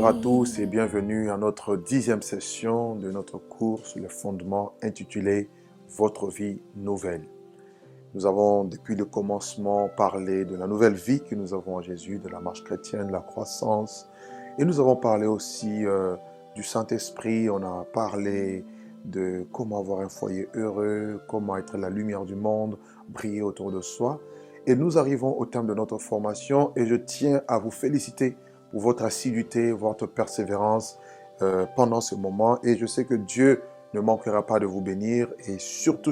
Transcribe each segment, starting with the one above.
à tous et bienvenue à notre 10e session de notre cours sur les fondements intitulé « Votre vie nouvelle ». Nous avons depuis le commencement parlé de la nouvelle vie que nous avons en Jésus, de la marche chrétienne, de la croissance. Et nous avons parlé aussi du Saint-Esprit, on a parlé de comment avoir un foyer heureux, comment être la lumière du monde, briller autour de soi. Et nous arrivons au terme de notre formation et je tiens à vous féliciter pour votre assiduité, votre persévérance pendant ce moment. Et je sais que Dieu ne manquera pas de vous bénir et surtout,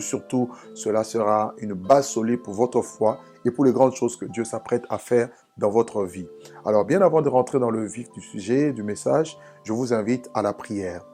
cela sera une base solide pour votre foi et pour les grandes choses que Dieu s'apprête à faire dans votre vie. Alors, bien avant de rentrer dans le vif du sujet, du message, je vous invite à la prière.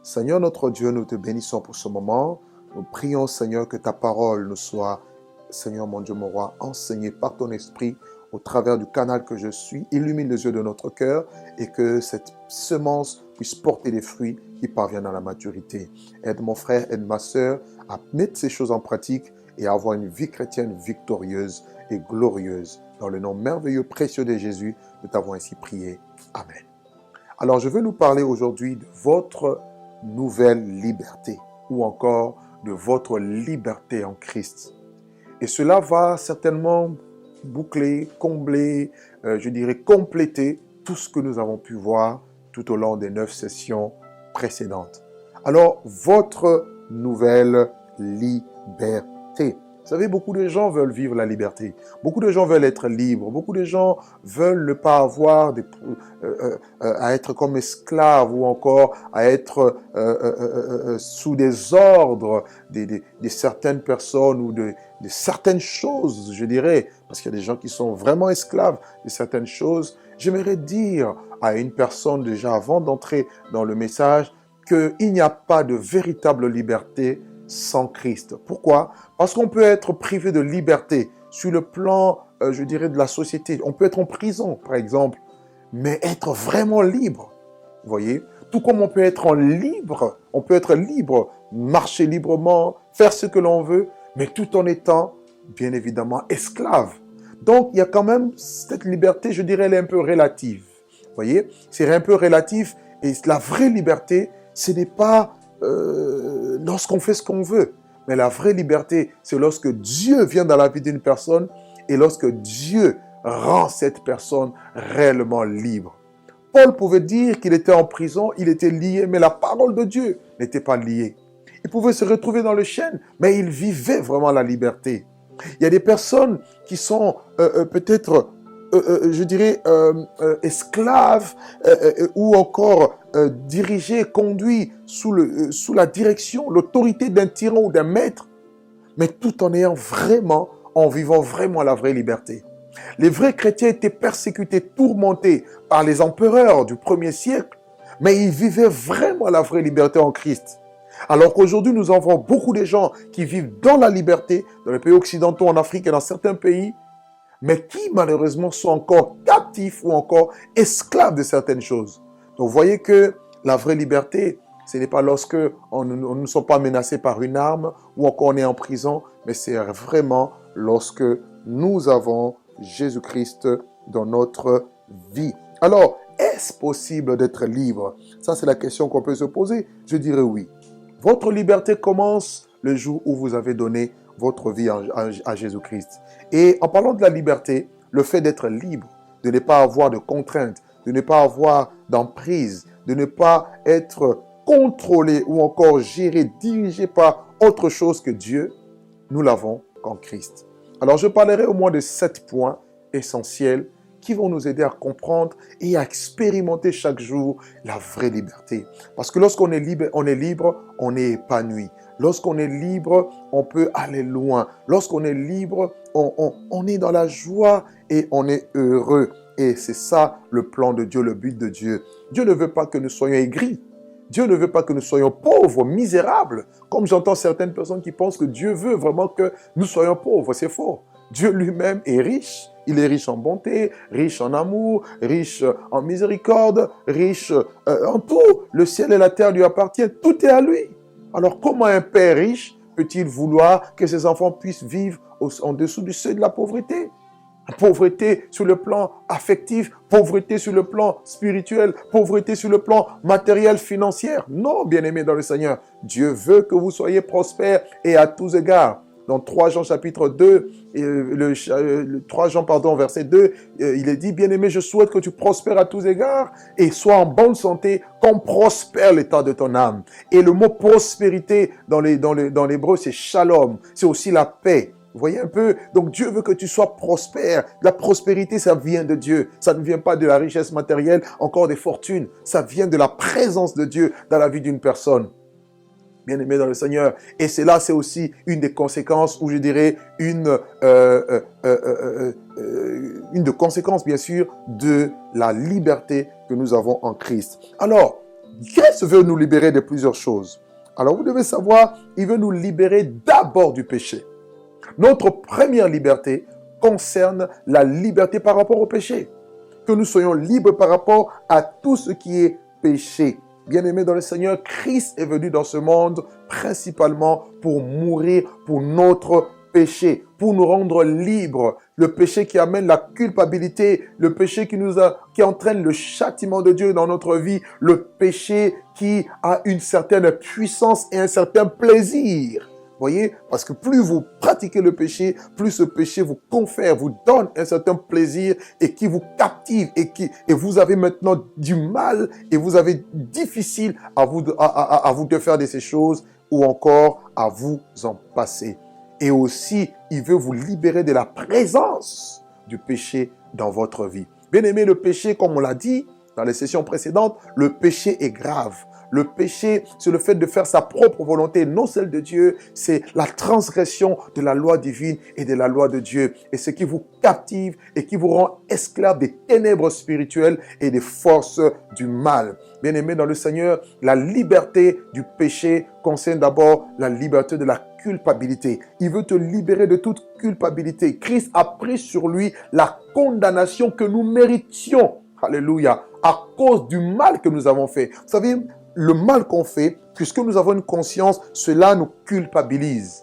Seigneur notre Dieu, nous te bénissons pour ce moment. Nous prions, Seigneur, que ta parole nous soit, Seigneur mon Dieu, mon roi, enseignée par ton esprit au travers du canal que je suis. Illumine les yeux de notre cœur et que cette semence puisse porter des fruits qui parviennent à la maturité. Aide mon frère, aide ma sœur à mettre ces choses en pratique et à avoir une vie chrétienne victorieuse et glorieuse. Dans le nom merveilleux, précieux de Jésus, nous t'avons ainsi prié. Amen. Alors, je veux nous parler aujourd'hui de votre nouvelle liberté ou encore de votre liberté en Christ. Et cela va certainement boucler, combler, compléter tout ce que nous avons pu voir tout au long des 9 sessions précédentes. Alors, votre nouvelle liberté. Vous savez, beaucoup de gens veulent vivre la liberté. Beaucoup de gens veulent être libres. Beaucoup de gens veulent ne pas avoir à être comme esclaves ou encore à être sous des ordres de certaines personnes ou de certaines choses, je dirais. Parce qu'il y a des gens qui sont vraiment esclaves de certaines choses. J'aimerais dire à une personne déjà avant d'entrer dans le message qu'il n'y a pas de véritable liberté sans Christ. Pourquoi? Parce qu'on peut être privé de liberté sur le plan, de la société. On peut être en prison, par exemple, mais être vraiment libre. Vous voyez? Tout comme on peut être libre, marcher librement, faire ce que l'on veut, mais tout en étant, bien évidemment, esclave. Donc, il y a quand même cette liberté, elle est un peu relative. Vous voyez? C'est un peu relatif et la vraie liberté, ce n'est pas lorsqu'on fait ce qu'on veut. Mais la vraie liberté, c'est lorsque Dieu vient dans la vie d'une personne et lorsque Dieu rend cette personne réellement libre. Paul pouvait dire qu'il était en prison, il était lié, mais la parole de Dieu n'était pas liée. Il pouvait se retrouver dans le chêne, mais il vivait vraiment la liberté. Il y a des personnes qui sont peut-être, esclaves ou encore dirigés, conduits sous la direction, l'autorité d'un tyran ou d'un maître, mais tout en vivant vraiment la vraie liberté. Les vrais chrétiens étaient persécutés, tourmentés par les empereurs du 1er siècle, mais ils vivaient vraiment la vraie liberté en Christ. Alors qu'aujourd'hui, nous avons beaucoup de gens qui vivent dans la liberté, dans les pays occidentaux, en Afrique et dans certains pays, mais qui malheureusement sont encore captifs ou encore esclaves de certaines choses. Donc vous voyez que la vraie liberté, ce n'est pas lorsque on ne sommes pas menacés par une arme ou encore on est en prison, mais c'est vraiment lorsque nous avons Jésus-Christ dans notre vie. Alors, est-ce possible d'être libre? Ça, c'est la question qu'on peut se poser. Je dirais oui. Votre liberté commence le jour où vous avez donné votre vie à Jésus-Christ. Et en parlant de la liberté, le fait d'être libre, de ne pas avoir de contraintes, de ne pas avoir d'emprise, de ne pas être contrôlé ou encore géré, dirigé par autre chose que Dieu, nous l'avons qu'en Christ. Alors je parlerai au moins de 7 points essentiels qui vont nous aider à comprendre et à expérimenter chaque jour la vraie liberté. Parce que lorsqu'on est libre, on est épanoui. Lorsqu'on est libre, on peut aller loin. Lorsqu'on est libre, on est dans la joie et on est heureux. Et c'est ça le plan de Dieu, le but de Dieu. Dieu ne veut pas que nous soyons aigris. Dieu ne veut pas que nous soyons pauvres, misérables. Comme j'entends certaines personnes qui pensent que Dieu veut vraiment que nous soyons pauvres. C'est faux. Dieu lui-même est riche. Il est riche en bonté, riche en amour, riche en miséricorde, riche en tout. Le ciel et la terre lui appartiennent. Tout est à lui. Alors comment un père riche peut-il vouloir que ses enfants puissent vivre en dessous du seuil de la pauvreté? pauvreté sur le plan affectif, pauvreté sur le plan spirituel, pauvreté sur le plan matériel, financier. Non, bien-aimés dans le Seigneur, Dieu veut que vous soyez prospères et à tous égards. Dans 3 Jean chapitre 2, 3 Jean verset 2, il est dit, bien-aimé, je souhaite que tu prospères à tous égards et sois en bonne santé comme prospère l'état de ton âme. Et le mot prospérité dans l'hébreu, c'est shalom, c'est aussi la paix. Vous voyez un peu? Donc Dieu veut que tu sois prospère. La prospérité, ça vient de Dieu. Ça ne vient pas de la richesse matérielle, encore des fortunes. Ça vient de la présence de Dieu dans la vie d'une personne. Bien-aimé dans le Seigneur. Et cela, c'est aussi une des conséquences, ou je dirais une des conséquences, bien sûr, de la liberté que nous avons en Christ. Alors, Christ veut nous libérer de plusieurs choses. Alors, vous devez savoir, il veut nous libérer d'abord du péché. Notre première liberté concerne la liberté par rapport au péché. Que nous soyons libres par rapport à tout ce qui est péché. Bien-aimés dans le Seigneur, Christ est venu dans ce monde principalement pour mourir pour notre péché, pour nous rendre libres. Le péché qui amène la culpabilité, le péché qui entraîne le châtiment de Dieu dans notre vie, le péché qui a une certaine puissance et un certain plaisir. Voyez, parce que plus vous pratiquez le péché, plus ce péché vous confère, vous donne un certain plaisir et qui vous captive et vous avez maintenant du mal et vous avez difficile à vous de faire de ces choses ou encore à vous en passer. Et aussi, il veut vous libérer de la présence du péché dans votre vie. Bien aimé, le péché, comme on l'a dit dans les sessions précédentes, le péché est grave. Le péché, c'est le fait de faire sa propre volonté, non celle de Dieu. C'est la transgression de la loi divine et de la loi de Dieu. Et ce qui vous captive et qui vous rend esclave des ténèbres spirituelles et des forces du mal. Bien-aimés dans le Seigneur, la liberté du péché concerne d'abord la liberté de la culpabilité. Il veut te libérer de toute culpabilité. Christ a pris sur lui la condamnation que nous méritions. Alléluia. À cause du mal que nous avons fait. Vous savez, le mal qu'on fait, puisque nous avons une conscience, cela nous culpabilise.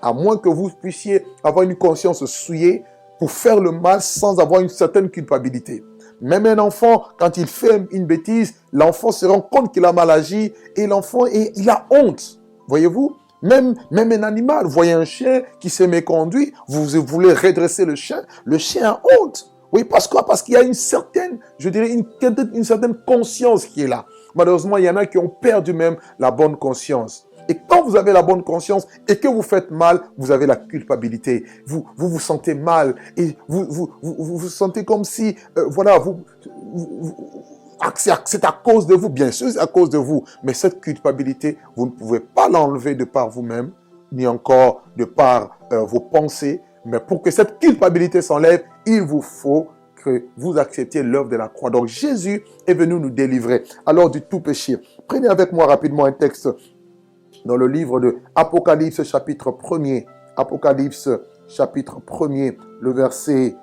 À moins que vous puissiez avoir une conscience souillée pour faire le mal sans avoir une certaine culpabilité. Même un enfant, quand il fait une bêtise, l'enfant se rend compte qu'il a mal agi et l'enfant, il a honte. Voyez-vous? Même un animal, vous voyez un chien qui s'est méconduit, vous voulez redresser le chien a honte. Oui, parce quoi? Parce qu'il y a une certaine, je dirais, une certaine conscience qui est là. Malheureusement, il y en a qui ont perdu même la bonne conscience. Et quand vous avez la bonne conscience et que vous faites mal, vous avez la culpabilité. Vous sentez mal et vous sentez comme si, c'est à cause de vous. Bien sûr, c'est à cause de vous. Mais cette culpabilité, vous ne pouvez pas l'enlever de par vous-même, ni encore de par vos pensées. Mais pour que cette culpabilité s'enlève, il vous faut que vous acceptiez l'œuvre de la croix. Donc Jésus est venu nous délivrer alors du tout péché. Prenez avec moi rapidement un texte dans le livre de Apocalypse chapitre 1er. Apocalypse chapitre 1er, le verset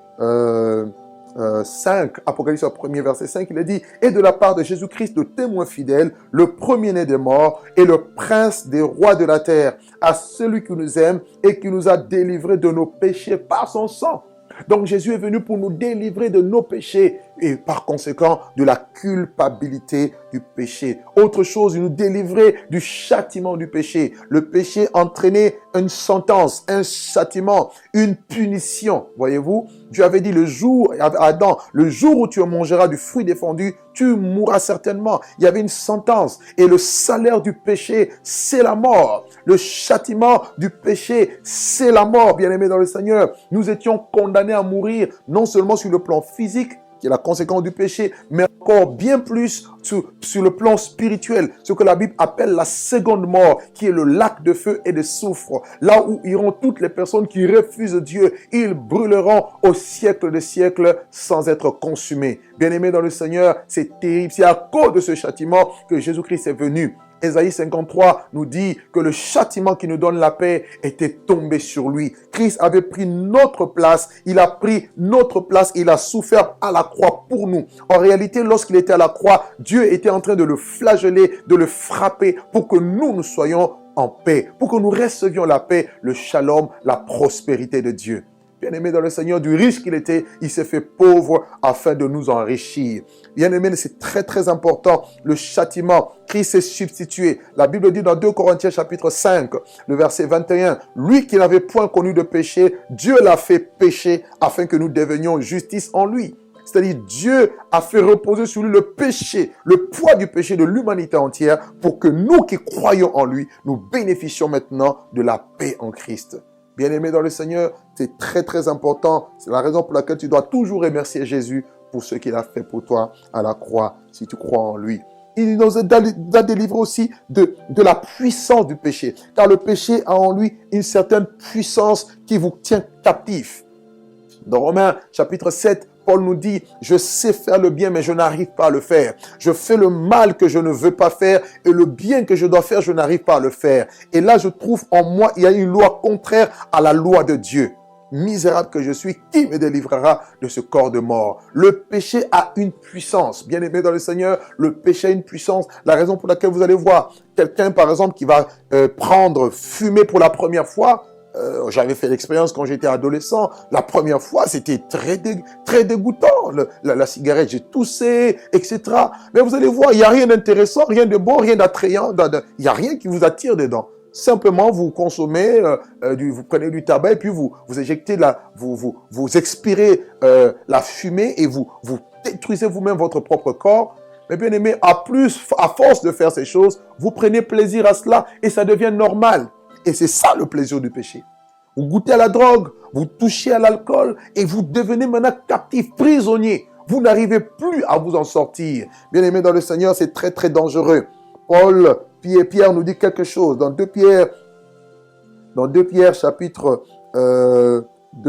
5. Apocalypse 1er, verset 5, il est dit « Et de la part de Jésus-Christ, le témoin fidèle, le premier-né des morts et le prince des rois de la terre, à celui qui nous aime et qui nous a délivrés de nos péchés par son sang. » Donc Jésus est venu pour nous délivrer de nos péchés et par conséquent de la culpabilité du péché. Autre chose, il nous délivrait du châtiment du péché. Le péché entraînait une sentence, un châtiment, une punition. Voyez-vous, Dieu avait dit à Adam, le jour où tu mangeras du fruit défendu, tu mourras certainement. Il y avait une sentence et le salaire du péché, c'est la mort. Le châtiment du péché, c'est la mort, bien-aimés dans le Seigneur. Nous étions condamnés à mourir, non seulement sur le plan physique, qui est la conséquence du péché, mais encore bien plus sur le plan spirituel, ce que la Bible appelle la seconde mort, qui est le lac de feu et de soufre, là où iront toutes les personnes qui refusent Dieu. Ils brûleront au siècle des siècles sans être consumés. Bien-aimés dans le Seigneur, c'est terrible. C'est à cause de ce châtiment que Jésus-Christ est venu. Ésaïe 53 nous dit que le châtiment qui nous donne la paix était tombé sur lui. Christ avait pris notre place. Il a pris notre place. Il a souffert à la croix pour nous. En réalité, lorsqu'il était à la croix, Dieu était en train de le flageller, de le frapper pour que nous soyons en paix, pour que nous recevions la paix, le shalom, la prospérité de Dieu. Bien-aimé dans le Seigneur, du riche qu'il était, il s'est fait pauvre afin de nous enrichir. Bien-aimé, c'est très très important. Le châtiment, Christ s'est substitué. La Bible dit dans 2 Corinthiens chapitre 5, le verset 21, lui qui n'avait point connu de péché, Dieu l'a fait pécher afin que nous devenions justice en lui. C'est-à-dire Dieu a fait reposer sur lui le péché, le poids du péché de l'humanité entière pour que nous qui croyons en lui, nous bénéficions maintenant de la paix en Christ. Bien-aimé dans le Seigneur, c'est très très important. C'est la raison pour laquelle tu dois toujours remercier Jésus pour ce qu'il a fait pour toi à la croix, si tu crois en lui. Il nous a délivré aussi de la puissance du péché. Car le péché a en lui une certaine puissance qui vous tient captif. Dans Romains chapitre 7, Paul nous dit, je sais faire le bien, mais je n'arrive pas à le faire. Je fais le mal que je ne veux pas faire et le bien que je dois faire, je n'arrive pas à le faire. Et là, je trouve en moi, il y a une loi contraire à la loi de Dieu. Misérable que je suis, qui me délivrera de ce corps de mort? Le péché a une puissance. Bien-aimé dans le Seigneur, le péché a une puissance. La raison pour laquelle vous allez voir quelqu'un, par exemple, qui va fumer pour la première fois. J'avais fait l'expérience quand j'étais adolescent. La première fois, c'était très dégoûtant. La cigarette, j'ai toussé, etc. Mais vous allez voir, il n'y a rien d'intéressant, rien de beau, rien d'attrayant. Il n'y a rien qui vous attire dedans. Simplement, vous consommez, vous prenez du tabac et puis vous éjectez, vous expirez la fumée et vous détruisez vous-même votre propre corps. Mais bien aimé, à force de faire ces choses, vous prenez plaisir à cela et ça devient normal. Et c'est ça le plaisir du péché. Vous goûtez à la drogue, vous touchez à l'alcool et vous devenez maintenant captif, prisonnier. Vous n'arrivez plus à vous en sortir. Bien-aimé dans le Seigneur, c'est très très dangereux. Pierre nous dit quelque chose dans 2 Pierre chapitre 2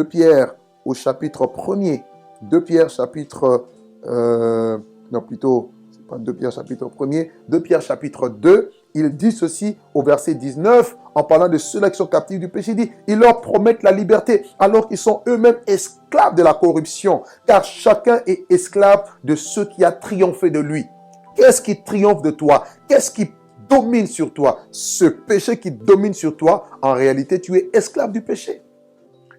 Pierre au chapitre 1er. 2 Pierre chapitre non plutôt c'est pas 2 Pierre chapitre 1er, 2 Pierre chapitre 2. Il dit ceci au verset 19, en parlant de ceux-là qui sont captifs du péché, il dit, ils leur promettent la liberté, alors qu'ils sont eux-mêmes esclaves de la corruption, car chacun est esclave de ceux qui a triomphé de lui. Qu'est-ce qui triomphe de toi? Qu'est-ce qui domine sur toi? Ce péché qui domine sur toi, en réalité, tu es esclave du péché.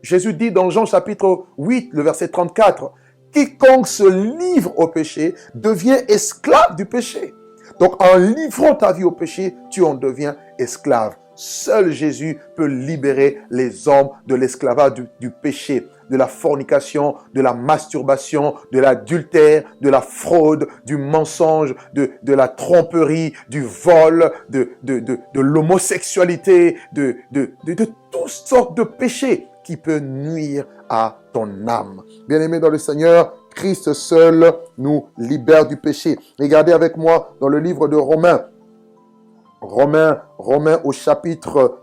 Jésus dit dans Jean chapitre 8, le verset 34, quiconque se livre au péché devient esclave du péché. Donc, en livrant ta vie au péché, tu en deviens esclave. Seul Jésus peut libérer les hommes de l'esclavage du péché, de la fornication, de la masturbation, de l'adultère, de la fraude, du mensonge, de la tromperie, du vol, de l'homosexualité, de toutes sortes de péchés qui peuvent nuire à ton âme. Bien-aimé dans le Seigneur, Christ seul nous libère du péché. Regardez avec moi dans le livre de Romains. Romains au chapitre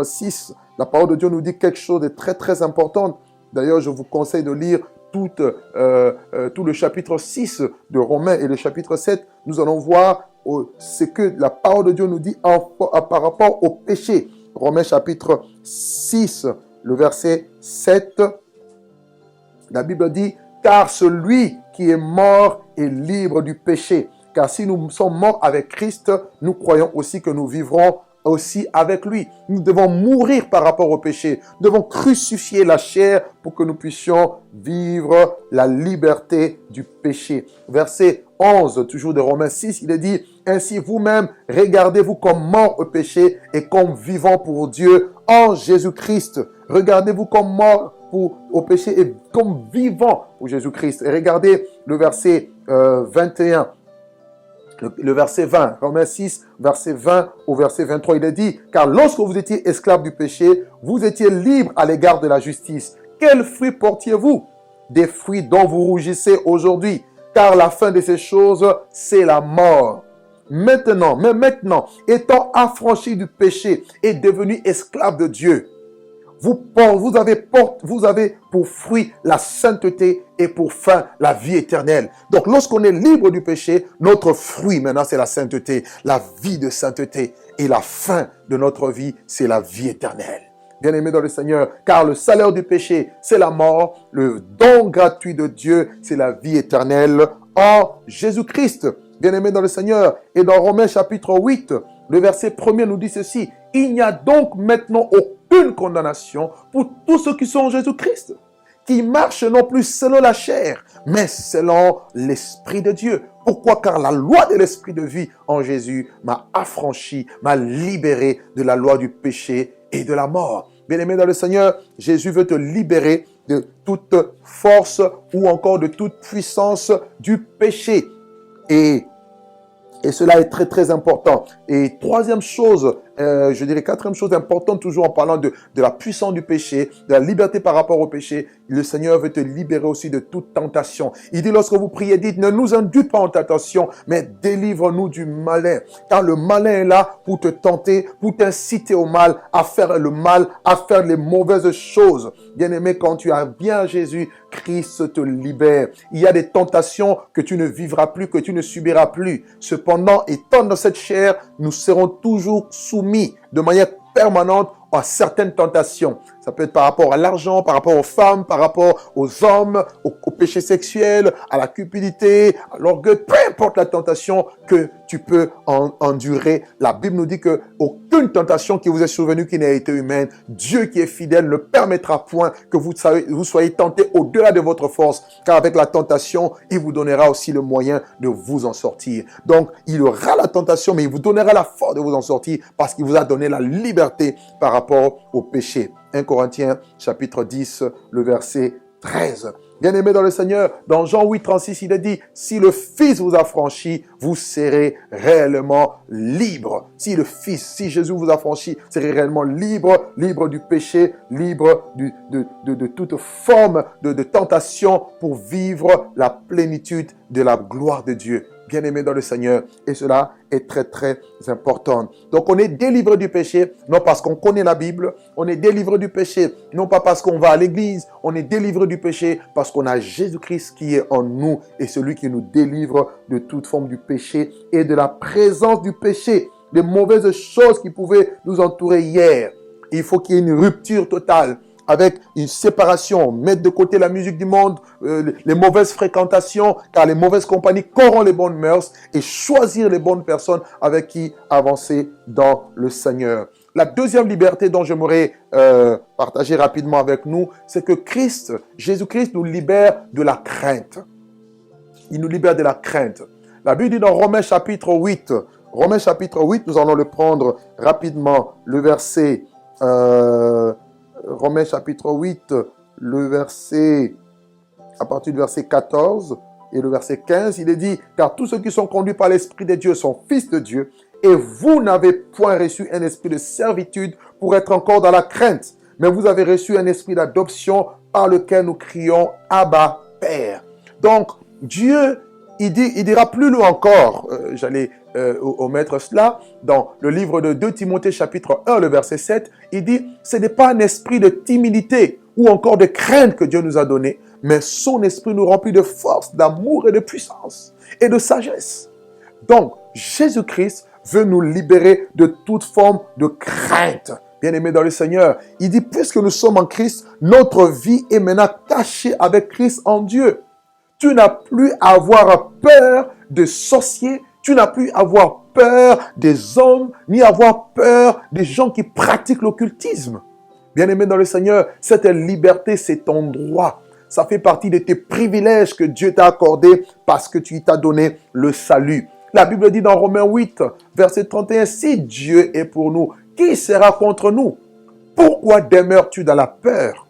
6. La parole de Dieu nous dit quelque chose de très très important. D'ailleurs, je vous conseille de lire tout le chapitre 6 de Romains et le chapitre 7. Nous allons voir ce que la parole de Dieu nous dit par rapport au péché. Romains chapitre 6, le verset 7. La Bible dit, car celui qui est mort est libre du péché. Car si nous sommes morts avec Christ, nous croyons aussi que nous vivrons aussi avec lui. Nous devons mourir par rapport au péché. Nous devons crucifier la chair pour que nous puissions vivre la liberté du péché. Verset 11, toujours de Romains 6, il est dit, ainsi vous-même, regardez-vous comme morts au péché et comme vivants pour Dieu en Jésus-Christ. Regardez-vous comme morts au péché et comme vivants pour Jésus-Christ. Et regardez le verset 21. Le verset 20, Romains 6, verset 20 au verset 23, il est dit, car lorsque vous étiez esclaves du péché, vous étiez libres à l'égard de la justice. Quels fruits portiez-vous? Des fruits dont vous rougissez aujourd'hui, car la fin de ces choses, c'est la mort. Maintenant, étant affranchis du péché et devenus esclaves de Dieu, vous avez pour fruit la sainteté et pour fin la vie éternelle. Donc, lorsqu'on est libre du péché, notre fruit maintenant, c'est la sainteté, la vie de sainteté. Et la fin de notre vie, c'est la vie éternelle. Bien-aimés dans le Seigneur, car le salaire du péché, c'est la mort. Le don gratuit de Dieu, c'est la vie éternelle en Jésus-Christ. Bien-aimés dans le Seigneur. Et dans Romains chapitre 8, le verset 1er nous dit ceci. Il n'y a donc maintenant aucun aucune condamnation pour tous ceux qui sont en Jésus-Christ, qui marchent non plus selon la chair, mais selon l'Esprit de Dieu. Pourquoi? Car la loi de l'Esprit de vie en Jésus m'a affranchi, m'a libéré de la loi du péché et de la mort. Bien-aimé dans le Seigneur, Jésus veut te libérer de toute force ou encore de toute puissance du péché. Et cela est très très important. Et troisième chose, je dirais quatrième chose importante, toujours en parlant de la puissance du péché, de la liberté par rapport au péché, le Seigneur veut te libérer aussi de toute tentation. Il dit lorsque vous priez, dites, ne nous induis pas en tentation, mais délivre-nous du malin. Car le malin est là pour te tenter, pour t'inciter au mal, à faire le mal, à faire les mauvaises choses. Bien-aimé, quand tu as bien Jésus, Christ te libère. Il y a des tentations que tu ne vivras plus, que tu ne subiras plus. Cependant, étant dans cette chair, nous serons toujours soumis de manière permanente à certaines tentations. Ça peut être par rapport à l'argent, par rapport aux femmes, par rapport aux hommes, au péché sexuel, à la cupidité, à l'orgueil, peu importe la tentation que tu peux endurer. La Bible nous dit que aucune tentation qui vous est survenue qui n'a été humaine, Dieu qui est fidèle ne permettra point que vous soyez tentés au-delà de votre force, car avec la tentation, il vous donnera aussi le moyen de vous en sortir. Donc, il aura la tentation, mais il vous donnera la force de vous en sortir parce qu'il vous a donné la liberté par rapport au péché. 1 Corinthiens chapitre 10, le verset 13. Bien-aimés dans le Seigneur, dans Jean 8, 36, il est dit, si le Fils vous a franchi, vous serez réellement libre. Si le Fils, si Jésus vous a franchi, vous serez réellement libre, libre du péché, libre de toute forme de tentation pour vivre la plénitude de la gloire de Dieu. Bien-aimés dans le Seigneur, et cela est très très important. Donc on est délivré du péché, non parce qu'on connaît la Bible, on est délivré du péché, non pas parce qu'on va à l'église, on est délivré du péché parce qu'on a Jésus-Christ qui est en nous et celui qui nous délivre de toute forme du péché et de la présence du péché, des mauvaises choses qui pouvaient nous entourer hier. Il faut qu'il y ait une rupture totale, avec une séparation, mettre de côté la musique du monde, les mauvaises fréquentations, car les mauvaises compagnies corrompent les bonnes mœurs, et choisir les bonnes personnes avec qui avancer dans le Seigneur. La deuxième liberté dont j'aimerais partager rapidement avec nous, c'est que Christ, Jésus-Christ nous libère de la crainte. Il nous libère de la crainte. La Bible dit dans Romains chapitre 8, nous allons le prendre rapidement, le verset... Romains chapitre 8, à partir du verset 14 et le verset 15, il est dit, car tous ceux qui sont conduits par l'Esprit de Dieu sont fils de Dieu, et vous n'avez point reçu un esprit de servitude pour être encore dans la crainte, mais vous avez reçu un esprit d'adoption par lequel nous crions Abba, Père. Donc, Dieu, il dira plus loin encore, j'allais omettre cela, dans le livre de 2 Timothée chapitre 1, le verset 7, il dit, ce n'est pas un esprit de timidité ou encore de crainte que Dieu nous a donné, mais son esprit nous remplit de force, d'amour et de puissance et de sagesse. Donc, Jésus-Christ veut nous libérer de toute forme de crainte. Bien-aimés dans le Seigneur, il dit, puisque nous sommes en Christ, notre vie est maintenant cachée avec Christ en Dieu. Tu n'as plus à avoir peur de sorciers, tu n'as plus à avoir peur des hommes, ni à avoir peur des gens qui pratiquent l'occultisme. Bien-aimé dans le Seigneur, cette liberté, c'est ton droit. Ça fait partie de tes privilèges que Dieu t'a accordés parce que tu t'as donné le salut. La Bible dit dans Romains 8, verset 31, si Dieu est pour nous, qui sera contre nous? Pourquoi demeures-tu dans la peur?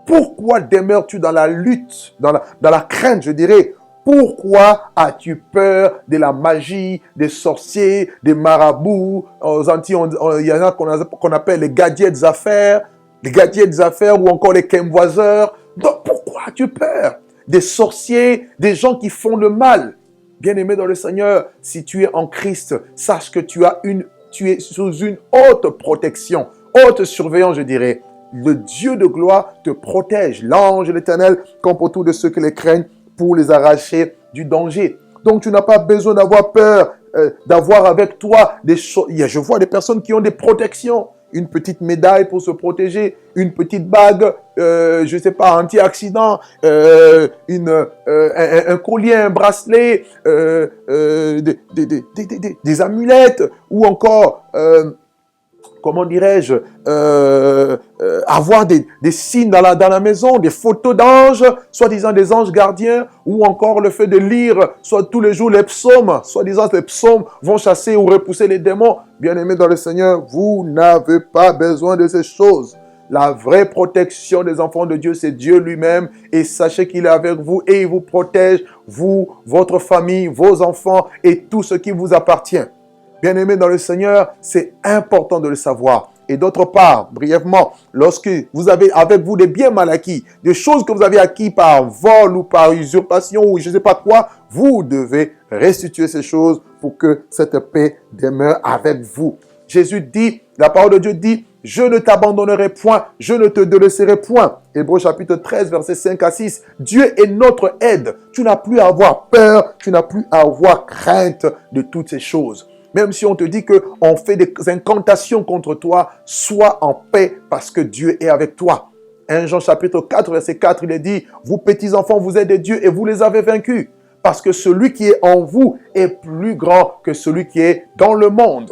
Pourquoi demeures-tu dans la lutte, dans la crainte, je dirais? Pourquoi as-tu peur de la magie, des sorciers, des marabouts? Aux Antilles, il y en a qu'on appelle les gardiens des affaires, ou encore les quemvoiseurs. Donc pourquoi as-tu peur des sorciers, des gens qui font le mal? Bien-aimé dans le Seigneur, si tu es en Christ, sache que tu es sous une haute protection, haute surveillance, je dirais. Le Dieu de gloire te protège, l'ange de l'Éternel campe autour de ceux qui les craignent pour les arracher du danger. Donc tu n'as pas besoin d'avoir peur, d'avoir avec toi des choses. Je vois des personnes qui ont des protections, une petite médaille pour se protéger, une petite bague, je ne sais pas, anti-accident, un collier, un bracelet, des amulettes, ou encore comment dirais-je, avoir des signes dans la maison, des photos d'anges, soi-disant des anges gardiens, ou encore le fait de lire, soit tous les jours les psaumes, soi-disant les psaumes vont chasser ou repousser les démons. Bien-aimés dans le Seigneur, vous n'avez pas besoin de ces choses. La vraie protection des enfants de Dieu, c'est Dieu lui-même. Et sachez qu'il est avec vous et il vous protège, vous, votre famille, vos enfants et tout ce qui vous appartient. Bien-aimés dans le Seigneur, c'est important de le savoir. Et d'autre part, brièvement, lorsque vous avez avec vous des biens mal acquis, des choses que vous avez acquis par vol ou par usurpation ou je ne sais pas quoi, vous devez restituer ces choses pour que cette paix demeure avec vous. Jésus dit, la parole de Dieu dit, « Je ne t'abandonnerai point, je ne te délaisserai point. » Hébreux chapitre 13, versets 5 à 6. Dieu est notre aide. Tu n'as plus à avoir peur, tu n'as plus à avoir crainte de toutes ces choses. Même si on te dit qu'on fait des incantations contre toi, sois en paix parce que Dieu est avec toi. 1 Jean chapitre 4, verset 4, il est dit, « Vous petits enfants, vous êtes des dieux et vous les avez vaincus. Parce que celui qui est en vous est plus grand que celui qui est dans le monde. »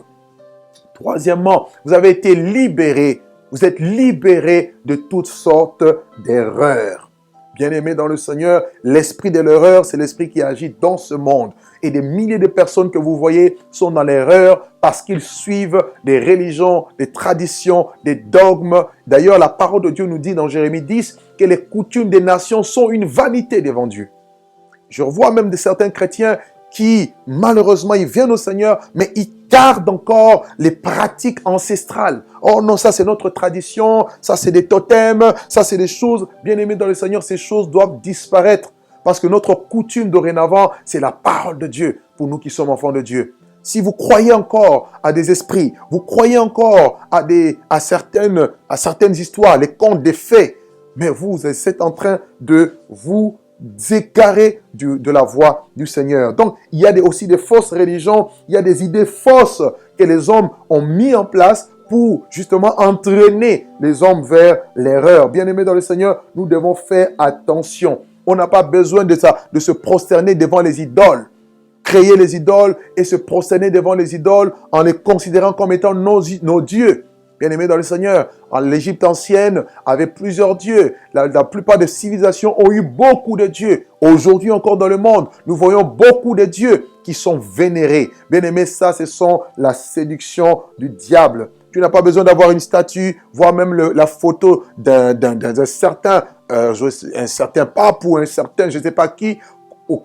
Troisièmement, vous avez été libérés. Vous êtes libérés de toutes sortes d'erreurs. Bien-aimés dans le Seigneur, l'esprit de l'erreur, c'est l'esprit qui agit dans ce monde. Et des milliers de personnes que vous voyez sont dans l'erreur parce qu'ils suivent des religions, des traditions, des dogmes. D'ailleurs, la parole de Dieu nous dit dans Jérémie 10 que les coutumes des nations sont une vanité devant Dieu. Je vois même de certains chrétiens qui, malheureusement, ils viennent au Seigneur, mais ils gardent encore les pratiques ancestrales. Oh non, ça c'est notre tradition, ça c'est des totems, ça c'est des choses, bien aimés dans le Seigneur, ces choses doivent disparaître. Parce que notre coutume dorénavant, c'est la parole de Dieu, pour nous qui sommes enfants de Dieu. Si vous croyez encore à des esprits, vous croyez encore à certaines histoires, les contes des fées, mais vous êtes en train de vous égarés de la voie du Seigneur. Donc, il y a aussi des fausses religions, il y a des idées fausses que les hommes ont mis en place pour justement entraîner les hommes vers l'erreur. Bien-aimés dans le Seigneur, nous devons faire attention. On n'a pas besoin de ça, de se prosterner devant les idoles. Créer les idoles et se prosterner devant les idoles en les considérant comme étant nos dieux. Bien-aimés dans le Seigneur, l'Égypte ancienne avait plusieurs dieux. La plupart des civilisations ont eu beaucoup de dieux. Aujourd'hui encore dans le monde, nous voyons beaucoup de dieux qui sont vénérés. Bien-aimés, ça, ce sont la séduction du diable. Tu n'as pas besoin d'avoir une statue, voire même la photo d'un certain pape ou un certain je ne sais pas qui,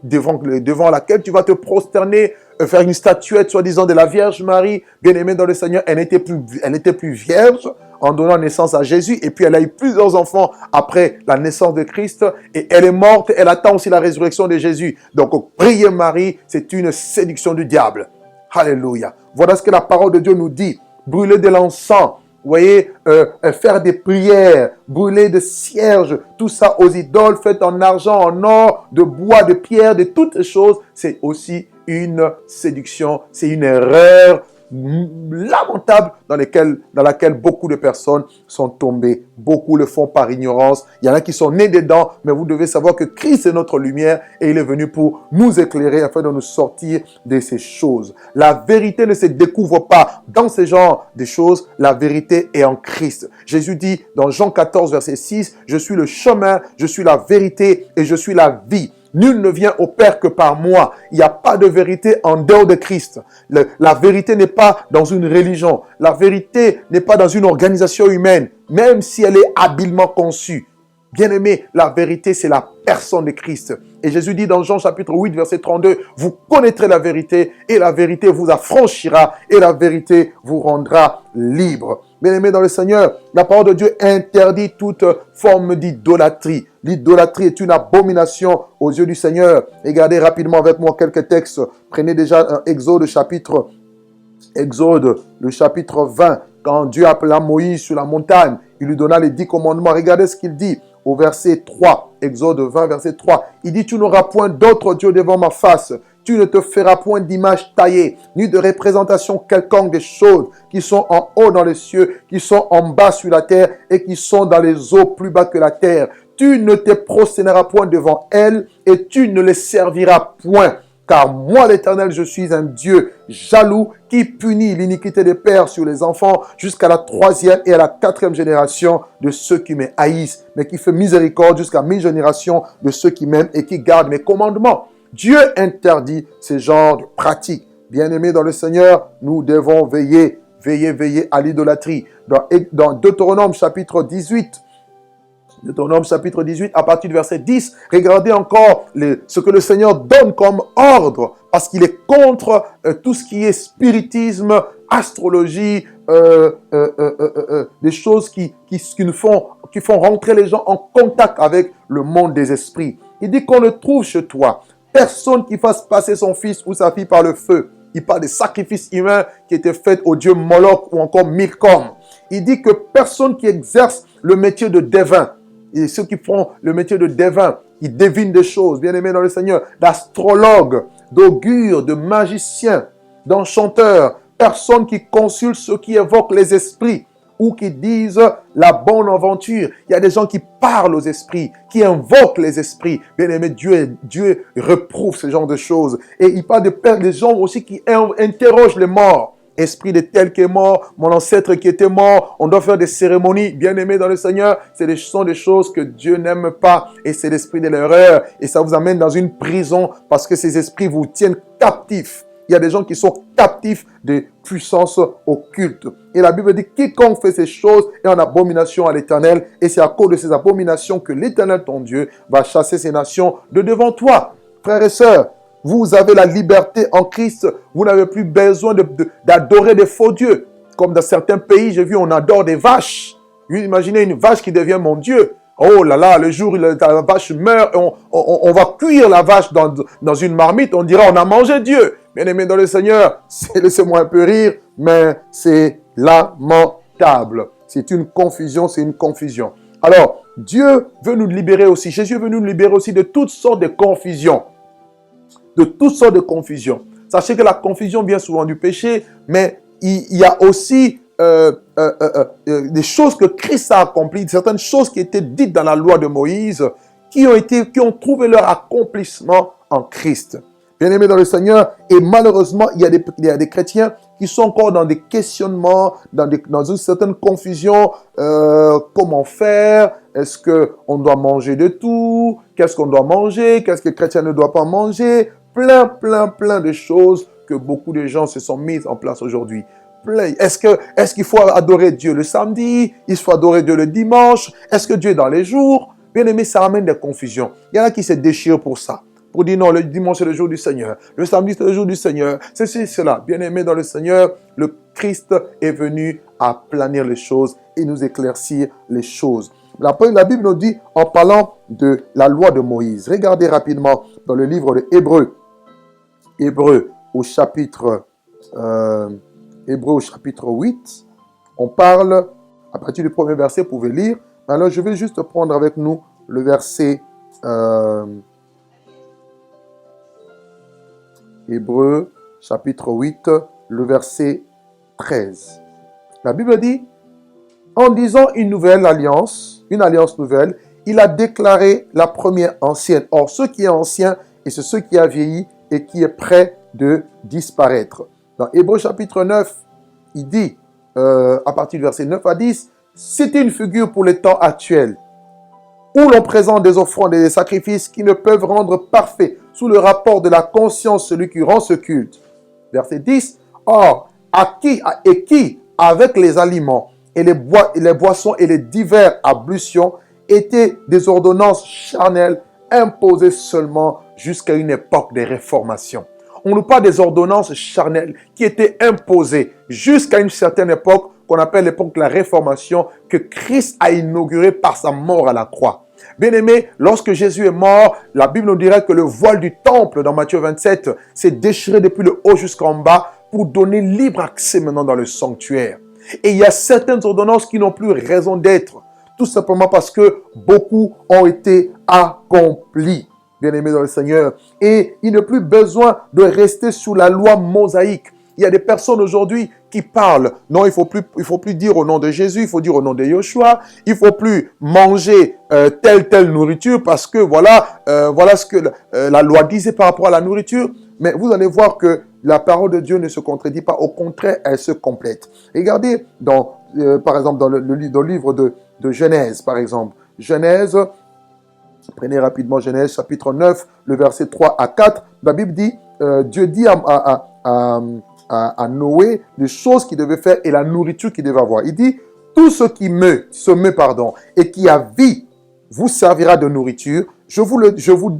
devant laquelle tu vas te prosterner, faire une statuette soi-disant de la Vierge Marie, bien-aimée dans le Seigneur. Elle n'était plus vierge en donnant naissance à Jésus, et puis elle a eu plusieurs enfants après la naissance de Christ, et elle est morte, elle attend aussi la résurrection de Jésus. Donc prier Marie, c'est une séduction du diable. Alléluia. Voilà ce que la parole de Dieu nous dit. Brûler de l'encens, vous voyez, faire des prières, brûler des cierges, tout ça aux idoles faites en argent, en or, de bois, de pierre, de toutes ces choses, c'est aussi une séduction, c'est une erreur lamentable dans laquelle beaucoup de personnes sont tombées. Beaucoup le font par ignorance. Il y en a qui sont nés dedans, mais vous devez savoir que Christ est notre lumière et il est venu pour nous éclairer afin de nous sortir de ces choses. La vérité ne se découvre pas dans ce genre de choses. La vérité est en Christ. Jésus dit dans Jean 14, verset 6, « Je suis le chemin, je suis la vérité et je suis la vie. » Nul ne vient au Père que par moi. Il n'y a pas de vérité en dehors de Christ. La vérité n'est pas dans une religion. La vérité n'est pas dans une organisation humaine, même si elle est habilement conçue. Bien-aimé, la vérité, c'est la personne de Christ. Et Jésus dit dans Jean chapitre 8, verset 32, « Vous connaîtrez la vérité et la vérité vous affranchira et la vérité vous rendra libre. » Bien-aimé dans le Seigneur, la parole de Dieu interdit toute forme d'idolâtrie. L'idolâtrie est une abomination aux yeux du Seigneur. Regardez rapidement avec moi quelques textes. Prenez déjà Exode, le chapitre 20. Quand Dieu appela Moïse sur la montagne, il lui donna les 10 commandements. Regardez ce qu'il dit au verset 3. Exode 20, verset 3. Il dit, « Tu n'auras point d'autre Dieu devant ma face. Tu ne te feras point d'image taillée, ni de représentation quelconque des choses qui sont en haut dans les cieux, qui sont en bas sur la terre et qui sont dans les eaux plus bas que la terre. Tu ne te prosterneras point devant elles et tu ne les serviras point. Car moi, l'Éternel, je suis un Dieu jaloux qui punit l'iniquité des pères sur les enfants jusqu'à la 3e et à la 4e génération de ceux qui me haïssent, mais qui fait miséricorde jusqu'à 1000 générations de ceux qui m'aiment et qui gardent mes commandements. Dieu interdit ce genre de pratiques. Bien-aimés dans le Seigneur, nous devons veiller à l'idolâtrie. Dans Deutéronome chapitre 18, à partir du verset 10, regardez encore ce que le Seigneur donne comme ordre, parce qu'il est contre tout ce qui est spiritisme, astrologie, des choses qui font rentrer les gens en contact avec le monde des esprits. Il dit qu'on ne trouve chez toi personne qui fasse passer son fils ou sa fille par le feu. Il parle des sacrifices humains qui étaient faits au dieu Moloch ou encore Milcom. Il dit que personne qui exerce le métier de devin, et ceux qui font le métier de devin, ils devinent des choses, bien aimés dans le Seigneur, d'astrologues, d'augures, de magiciens, d'enchanteurs, personne qui consulte ceux qui évoquent les esprits ou qui disent la bonne aventure. Il y a des gens qui parlent aux esprits, qui invoquent les esprits. Bien aimé, Dieu reprouve ce genre de choses. Et il parle des gens aussi qui interrogent les morts. Esprit de tel qui est mort, mon ancêtre qui était mort, on doit faire des cérémonies. Bien aimé dans le Seigneur, ce sont des choses que Dieu n'aime pas. Et c'est l'esprit de l'erreur. Et ça vous amène dans une prison parce que ces esprits vous tiennent captifs. Il y a des gens qui sont captifs des puissances occultes. Et la Bible dit, quiconque fait ces choses est en abomination à l'Éternel. Et c'est à cause de ces abominations que l'Éternel, ton Dieu, va chasser ces nations de devant toi. Frères et sœurs, vous avez la liberté en Christ. Vous n'avez plus besoin d'adorer des faux dieux. Comme dans certains pays, j'ai vu, on adore des vaches. Imaginez une vache qui devient mon Dieu. Oh là là, le jour où la vache meurt, on va cuire la vache dans une marmite. On dira, on a mangé Dieu. Bien-aimés dans le Seigneur, laissez-moi un peu rire, mais c'est lamentable. C'est une confusion, Alors, Dieu veut nous libérer aussi. Jésus veut nous libérer aussi de toutes sortes de confusions. Sachez que la confusion vient souvent du péché, mais il y a aussi des choses que Christ a accomplies, certaines choses qui étaient dites dans la loi de Moïse, qui ont trouvé leur accomplissement en Christ. Bien-aimés dans le Seigneur, et malheureusement, il y a des chrétiens qui sont encore dans des questionnements, dans une certaine confusion. Comment faire? Est-ce qu'on doit manger de tout? Qu'est-ce qu'on doit manger? Qu'est-ce que le chrétien ne doit pas manger? Plein de choses que beaucoup de gens se sont mis en place aujourd'hui. Est-ce qu'il faut adorer Dieu le samedi? Il faut adorer Dieu le dimanche? Est-ce que Dieu est dans les jours? Bien aimé, ça amène des confusions. Il y en a qui se déchirent pour ça. Pour dire non, le dimanche c'est le jour du Seigneur. Le samedi c'est le jour du Seigneur. C'est cela. Bien aimé dans le Seigneur, le Christ est venu aplanir les choses et nous éclaircir les choses. La Bible nous dit, en parlant de la loi de Moïse, regardez rapidement dans le livre de Hébreux. Hébreux au chapitre 8, on parle, à partir du premier verset, vous pouvez lire. Alors je vais juste prendre avec nous le verset Hébreux, chapitre 8, le verset 13. La Bible dit, en disant une alliance nouvelle, il a déclaré la première ancienne. Or, ce qui est ancien, et c'est ce qui a vieilli et qui est prêt de disparaître. Dans Hébreux, chapitre 9, il dit, à partir du verset 9 à 10, c'était une figure pour les temps actuels, où l'on présente des offrandes et des sacrifices qui ne peuvent rendre parfait sous le rapport de la conscience celui qui rend ce culte. Verset 10. Or, qui, avec les aliments et les boissons et les divers ablutions, étaient des ordonnances charnelles imposées seulement jusqu'à une époque de réformation. On nous parle des ordonnances charnelles qui étaient imposées jusqu'à une certaine époque qu'on appelle l'époque de la réformation que Christ a inaugurée par sa mort à la croix. Bien-aimés, lorsque Jésus est mort, la Bible nous dirait que le voile du temple, dans Matthieu 27, s'est déchiré depuis le haut jusqu'en bas pour donner libre accès maintenant dans le sanctuaire. Et il y a certaines ordonnances qui n'ont plus raison d'être, tout simplement parce que beaucoup ont été accomplies, bien-aimés dans le Seigneur. Et il n'y a plus besoin de rester sous la loi mosaïque. Il y a des personnes aujourd'hui qui parlent. Non, il faut plus dire au nom de Jésus, il faut dire au nom de Yoshua. Il ne faut plus manger telle nourriture parce que voilà ce que la loi disait par rapport à la nourriture. Mais vous allez voir que la parole de Dieu ne se contredit pas. Au contraire, elle se complète. Regardez, par exemple, dans le livre de Genèse, par exemple. Genèse, prenez rapidement Genèse, chapitre 9, le verset 3 à 4. La Bible dit, Dieu dit à Noé les choses qu'il devait faire et la nourriture qu'il devait avoir. Il dit, tout ce qui se meut, et qui a vie vous servira de nourriture. Je vous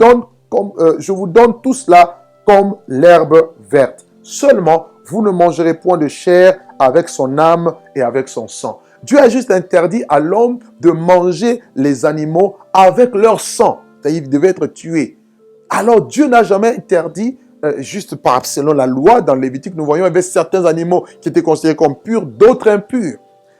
donne tout cela comme l'herbe verte. Seulement, vous ne mangerez point de chair avec son âme et avec son sang. Dieu a juste interdit à l'homme de manger les animaux avec leur sang. C'est-à-dire qu'ils devaient être tués. Alors, Dieu n'a jamais interdit, juste selon la loi, dans Lévitique, nous voyons, il y avait certains animaux qui étaient considérés comme purs, d'autres impurs.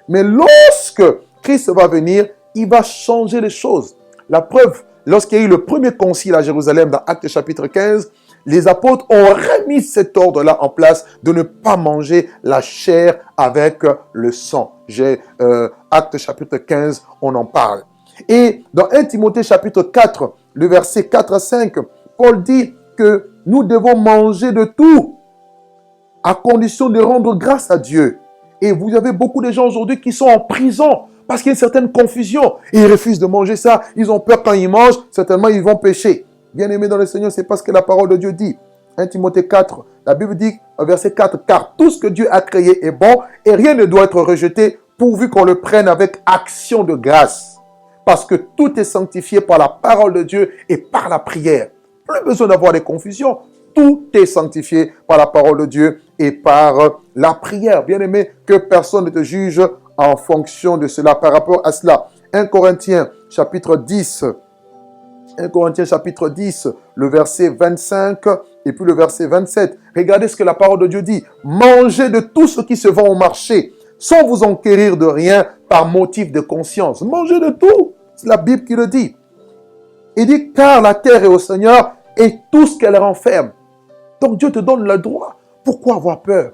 Mais lorsque Christ va venir, il va changer les choses. La preuve, lorsqu'il y a eu le premier concile à Jérusalem, dans Actes chapitre 15, les apôtres ont remis cet ordre-là en place de ne pas manger la chair avec le sang. Actes chapitre 15, on en parle. Et dans 1 Timothée chapitre 4, le verset 4 à 5, Paul dit que nous devons manger de tout à condition de rendre grâce à Dieu. Et vous avez beaucoup de gens aujourd'hui qui sont en prison parce qu'il y a une certaine confusion. Et ils refusent de manger ça. Ils ont peur quand ils mangent, certainement ils vont pécher. Bien-aimés dans le Seigneur, c'est parce que la parole de Dieu dit. 1 Timothée 4, la Bible dit, verset 4, « Car tout ce que Dieu a créé est bon et rien ne doit être rejeté pourvu qu'on le prenne avec action de grâce. Parce que tout est sanctifié par la parole de Dieu et par la prière. » Plus besoin d'avoir des confusions. Tout est sanctifié par la parole de Dieu et par la prière. Bien-aimé, que personne ne te juge en fonction de cela, par rapport à cela. 1 Corinthiens chapitre 10, le verset 25 et puis le verset 27. Regardez ce que la parole de Dieu dit. Mangez de tout ce qui se vend au marché, sans vous enquérir de rien par motif de conscience. Mangez de tout. C'est la Bible qui le dit. Il dit, car la terre est au Seigneur et tout ce qu'elle renferme. Donc Dieu te donne le droit. Pourquoi avoir peur?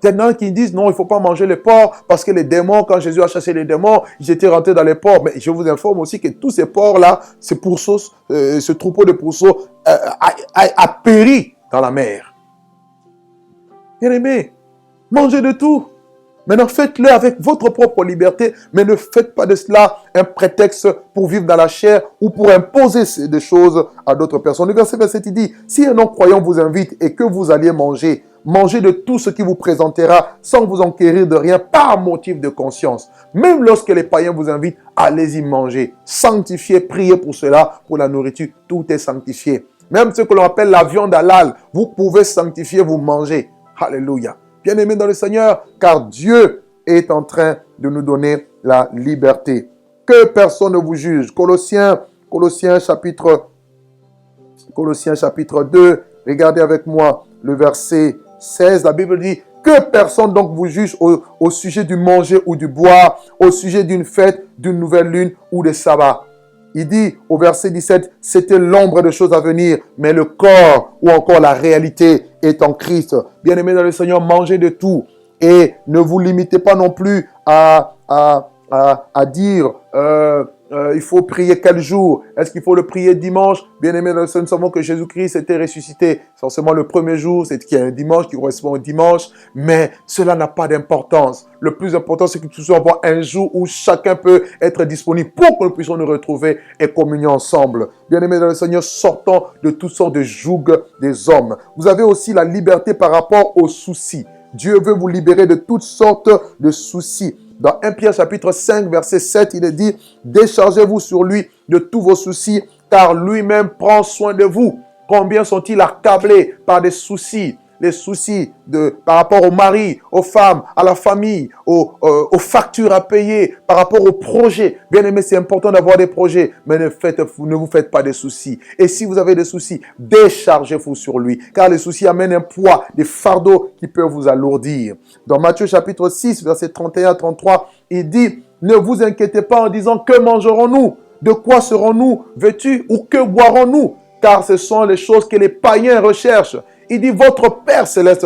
Il y en a qui disent, non, il ne faut pas manger les porcs parce que les démons, quand Jésus a chassé les démons, ils étaient rentrés dans les porcs. Mais je vous informe aussi que tous ces porcs-là, ce troupeau de pourceaux a péri dans la mer. Bien aimé, mangez de tout. Maintenant, faites-le avec votre propre liberté, mais ne faites pas de cela un prétexte pour vivre dans la chair ou pour imposer des choses à d'autres personnes. Le verset 27, il dit, si un non-croyant vous invite et que vous alliez manger, mangez de tout ce qui vous présentera sans vous enquérir de rien par motif de conscience. Même lorsque les païens vous invitent, allez-y manger. Sanctifiez, priez pour cela, pour la nourriture, tout est sanctifié. Même ce que l'on appelle la viande halal, vous pouvez sanctifier, vous mangez. Alléluia. Bien-aimés dans le Seigneur, car Dieu est en train de nous donner la liberté. Que personne ne vous juge. Colossiens chapitre 2, regardez avec moi le verset 16. La Bible dit, que personne donc vous juge au sujet du manger ou du boire, au sujet d'une fête, d'une nouvelle lune ou de sabbat. Il dit au verset 17, c'était l'ombre de choses à venir, mais le corps ou encore la réalité est en Christ. Bien-aimés dans le Seigneur, mangez de tout et ne vous limitez pas non plus à dire il faut prier quel jour? Est-ce qu'il faut le prier dimanche? Bien-aimés dans le Seigneur, nous savons que Jésus-Christ était ressuscité. Forcément, le premier jour, c'est qu'il y a un dimanche qui correspond au dimanche, mais cela n'a pas d'importance. Le plus important, c'est que nous puissions avoir un jour où chacun peut être disponible pour que nous puissions nous retrouver et communier ensemble. Bien-aimés dans le Seigneur, sortons de toutes sortes de jougs des hommes. Vous avez aussi la liberté par rapport aux soucis. Dieu veut vous libérer de toutes sortes de soucis. Dans 1 Pierre chapitre 5, verset 7, il est dit, « Déchargez-vous sur lui de tous vos soucis, car lui-même prend soin de vous. » Combien sont-ils accablés par des soucis? Les soucis par rapport au mari, aux femmes, à la famille, aux factures à payer, par rapport aux projets. Bien aimé, c'est important d'avoir des projets, mais ne vous faites pas des soucis. Et si vous avez des soucis, déchargez-vous sur lui, car les soucis amènent un poids, des fardeaux qui peuvent vous alourdir. Dans Matthieu chapitre 6, verset 31 à 33, il dit, « Ne vous inquiétez pas en disant, que mangerons-nous? De quoi serons-nous vêtus? Ou que boirons-nous? Car ce sont les choses que les païens recherchent. » Il dit, votre Père Céleste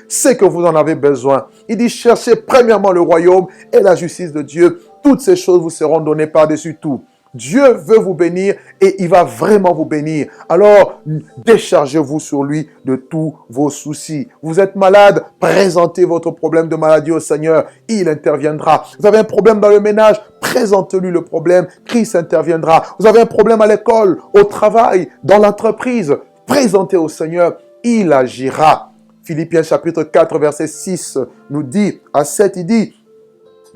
sait que vous en avez besoin. Il dit, cherchez premièrement le royaume et la justice de Dieu. Toutes ces choses vous seront données par-dessus tout. Dieu veut vous bénir et il va vraiment vous bénir. Alors, déchargez-vous sur lui de tous vos soucis. Vous êtes malade, présentez votre problème de maladie au Seigneur. Il interviendra. Vous avez un problème dans le ménage, présentez-lui le problème. Christ interviendra. Vous avez un problème à l'école, au travail, dans l'entreprise. Présentez au Seigneur. Il agira. Philippiens chapitre 4, verset 6 nous dit, à 7, il dit,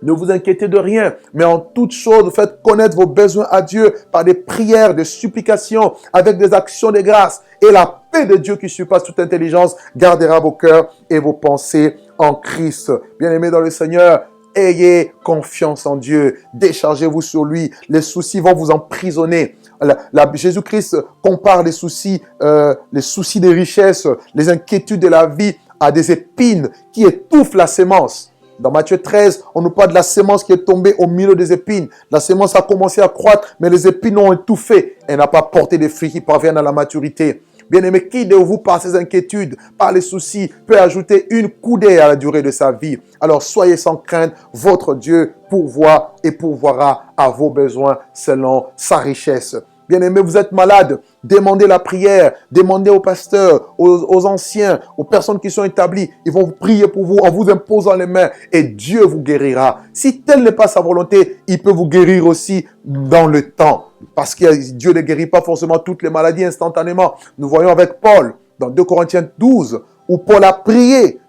ne vous inquiétez de rien, mais en toute chose, faites connaître vos besoins à Dieu par des prières, des supplications, avec des actions de grâce. Et la paix de Dieu qui surpasse toute intelligence gardera vos cœurs et vos pensées en Christ. Bien-aimés dans le Seigneur, ayez confiance en Dieu. Déchargez-vous sur lui. Les soucis vont vous emprisonner. Jésus-Christ compare les soucis des richesses, les inquiétudes de la vie à des épines qui étouffent la sémence. Dans Matthieu 13, on nous parle de la sémence qui est tombée au milieu des épines. La sémence a commencé à croître, mais les épines ont étouffé. Elle n'a pas porté des fruits qui parviennent à la maturité. Bien-aimé, qui de vous, par ses inquiétudes, par les soucis, peut ajouter une coudée à la durée de sa vie? Alors soyez sans crainte, votre Dieu pourvoit et pourvoira à vos besoins selon sa richesse. Bien-aimés, vous êtes malade, demandez la prière, demandez aux pasteurs, aux anciens, aux personnes qui sont établies. Ils vont vous prier pour vous en vous imposant les mains et Dieu vous guérira. Si telle n'est pas sa volonté, il peut vous guérir aussi dans le temps. Parce que Dieu ne guérit pas forcément toutes les maladies instantanément. Nous voyons avec Paul, dans 2 Corinthiens 12, où Paul a prié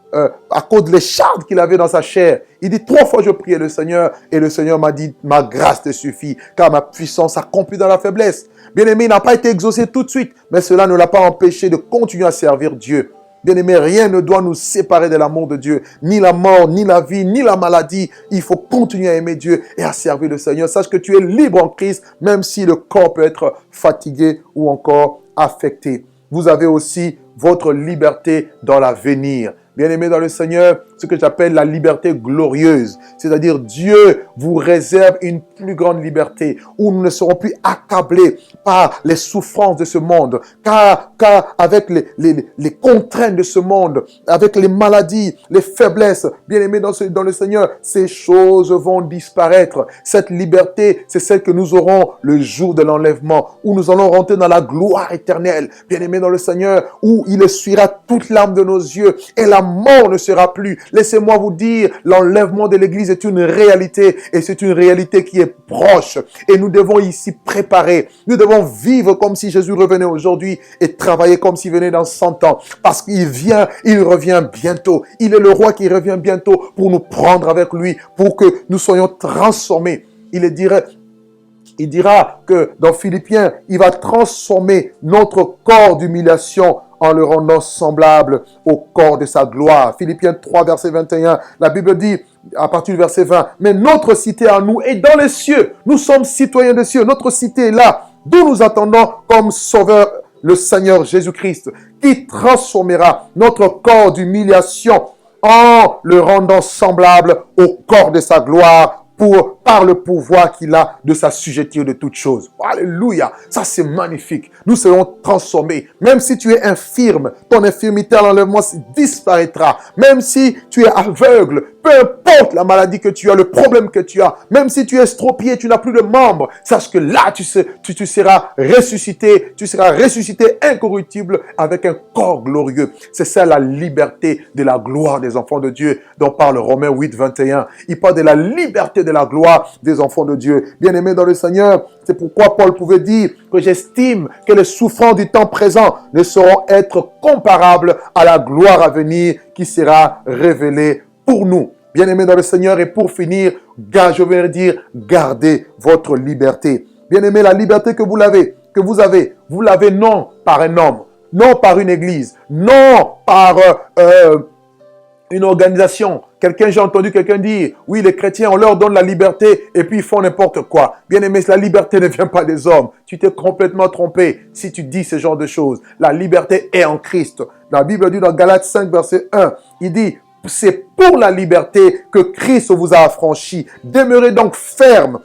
à cause de l'écharpe qu'il avait dans sa chair. Il dit 3 fois je priais le Seigneur et le Seigneur m'a dit ma grâce te suffit car ma puissance s'accomplit dans la faiblesse. Bien-aimé, il n'a pas été exaucé tout de suite, mais cela ne l'a pas empêché de continuer à servir Dieu. Bien-aimé, rien ne doit nous séparer de l'amour de Dieu. Ni la mort, ni la vie, ni la maladie. Il faut continuer à aimer Dieu et à servir le Seigneur. Sache que tu es libre en Christ, même si le corps peut être fatigué ou encore affecté. Vous avez aussi votre liberté dans l'avenir. Bien-aimés dans le Seigneur, ce que j'appelle la liberté glorieuse. C'est-à-dire Dieu vous réserve une plus grande liberté où nous ne serons plus accablés par les souffrances de ce monde. Car avec les contraintes de ce monde, avec les maladies, les faiblesses, bien-aimés dans le Seigneur, ces choses vont disparaître. Cette liberté, c'est celle que nous aurons le jour de l'enlèvement, où nous allons rentrer dans la gloire éternelle. Bien-aimés dans le Seigneur, où il essuiera toute larme de nos yeux et la mort ne sera plus. Laissez-moi vous dire, l'enlèvement de l'Église est une réalité et c'est une réalité qui est proche. Et nous devons ici préparer. Nous devons vivre comme si Jésus revenait aujourd'hui et travailler comme s'il venait dans 100 ans. Parce qu'il vient, il revient bientôt. Il est le roi qui revient bientôt pour nous prendre avec lui, pour que nous soyons transformés. Il dira que dans Philippiens, il va transformer notre corps d'humiliation en le rendant semblable au corps de sa gloire. Philippiens 3, verset 21, la Bible dit, à partir du verset 20, « Mais notre cité à nous est dans les cieux. Nous sommes citoyens des cieux. Notre cité est là, d'où nous attendons comme sauveur le Seigneur Jésus-Christ, qui transformera notre corps d'humiliation en le rendant semblable au corps de sa gloire, par le pouvoir qu'il a de s'assujettir de toutes choses. » Alléluia. Ça, c'est magnifique. Nous serons transformés. Même si tu es infirme, ton infirmité à l'enlèvement disparaîtra. Même si tu es aveugle, peu importe la maladie que tu as, le problème que tu as, même si tu es estropié, tu n'as plus de membres, sache que là, tu seras ressuscité. Tu seras ressuscité incorruptible avec un corps glorieux. C'est ça la liberté de la gloire des enfants de Dieu dont parle Romains 8, 21. Il parle de la liberté de la gloire des enfants de Dieu. Bien-aimés dans le Seigneur, c'est pourquoi Paul pouvait dire que j'estime que les souffrances du temps présent ne sauront être comparables à la gloire à venir qui sera révélée pour nous. Bien-aimés dans le Seigneur, et pour finir, je vais dire, gardez votre liberté. Bien-aimés, la liberté que vous l'avez non par un homme, non par une église, non par une organisation. J'ai entendu quelqu'un dire, oui, les chrétiens, on leur donne la liberté et puis ils font n'importe quoi. Bien-aimé, la liberté ne vient pas des hommes. Tu t'es complètement trompé si tu dis ce genre de choses. La liberté est en Christ. La Bible dit dans Galates 5, verset 1, il dit, c'est pour la liberté que Christ vous a affranchis. Demeurez donc fermes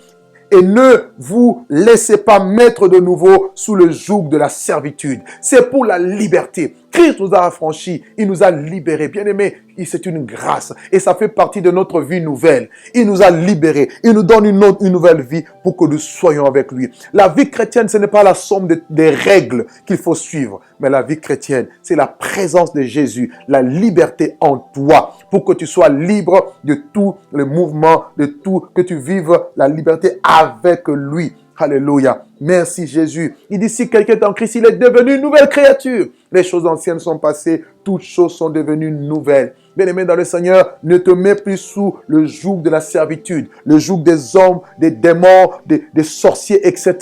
et ne vous laissez pas mettre de nouveau sous le joug de la servitude. C'est pour la liberté. Christ nous a affranchis, il nous a libérés. Bien-aimés, c'est une grâce. Et ça fait partie de notre vie nouvelle. Il nous a libérés. Il nous donne une nouvelle vie pour que nous soyons avec lui. La vie chrétienne, ce n'est pas la somme des règles qu'il faut suivre. Mais la vie chrétienne, c'est la présence de Jésus, la liberté en toi pour que tu sois libre de tout le mouvement, de tout, que tu vives la liberté avec lui. Alléluia. Merci Jésus. Il dit, si quelqu'un est en Christ, il est devenu une nouvelle créature. Les choses anciennes sont passées, toutes choses sont devenues nouvelles. Bien-aimé dans le Seigneur, ne te mets plus sous le joug de la servitude, le joug des hommes, des démons, des sorciers, etc.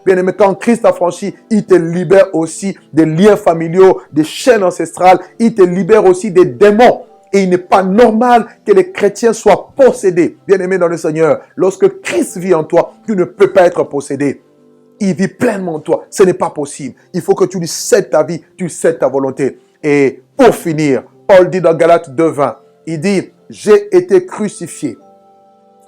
Bien-aimé, quand Christ t'a franchi, il te libère aussi des liens familiaux, des chaînes ancestrales. Il te libère aussi des démons. Et il n'est pas normal que les chrétiens soient possédés. Bien-aimé dans le Seigneur, lorsque Christ vit en toi, tu ne peux pas être possédé. Il vit pleinement en toi. Ce n'est pas possible. Il faut que tu lui cèdes ta vie, tu cèdes ta volonté. Et pour finir, Paul dit dans Galates 2:20, il dit, j'ai été crucifié.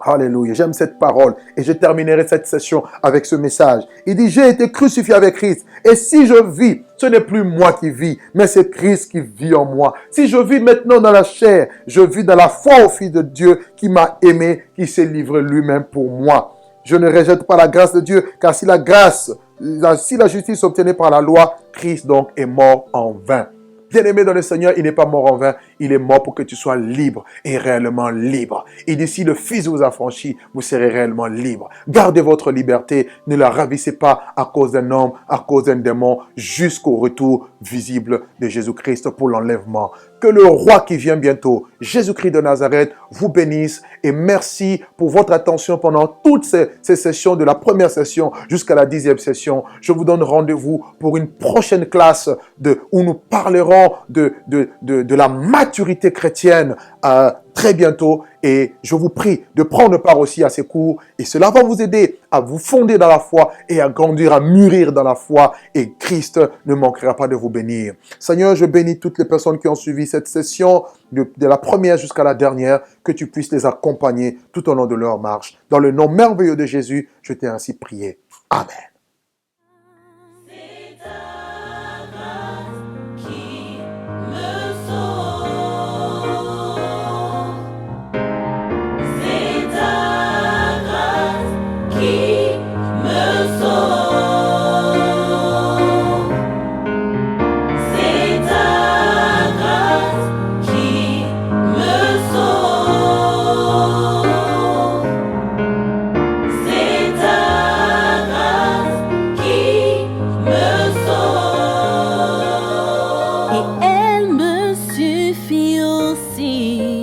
Alléluia, j'aime cette parole et je terminerai cette session avec ce message. Il dit, j'ai été crucifié avec Christ et si je vis, ce n'est plus moi qui vis, mais c'est Christ qui vit en moi. Si je vis maintenant dans la chair, je vis dans la foi au Fils de Dieu qui m'a aimé, qui s'est livré lui-même pour moi. Je ne rejette pas la grâce de Dieu, car si la justice obtenue par la loi, Christ donc est mort en vain. Bien-aimé dans le Seigneur, il n'est pas mort en vain. Il est mort pour que tu sois libre et réellement libre. Et d'ici le Fils vous a franchi, vous serez réellement libre. Gardez votre liberté. Ne la ravissez pas à cause d'un homme, à cause d'un démon, jusqu'au retour visible de Jésus-Christ pour l'enlèvement. Que le roi qui vient bientôt, Jésus-Christ de Nazareth, vous bénisse et merci pour votre attention pendant toutes ces sessions, de la première session jusqu'à la 10e session. Je vous donne rendez-vous pour une prochaine classe où nous parlerons de la maturité chrétienne très bientôt. Et je vous prie de prendre part aussi à ces cours et cela va vous aider à vous fonder dans la foi et à grandir, à mûrir dans la foi et Christ ne manquera pas de vous bénir. Seigneur, je bénis toutes les personnes qui ont suivi cette session de la première jusqu'à la dernière, que tu puisses les accompagner tout au long de leur marche. Dans le nom merveilleux de Jésus, je t'ai ainsi prié. Amen. Et elle me suffit aussi.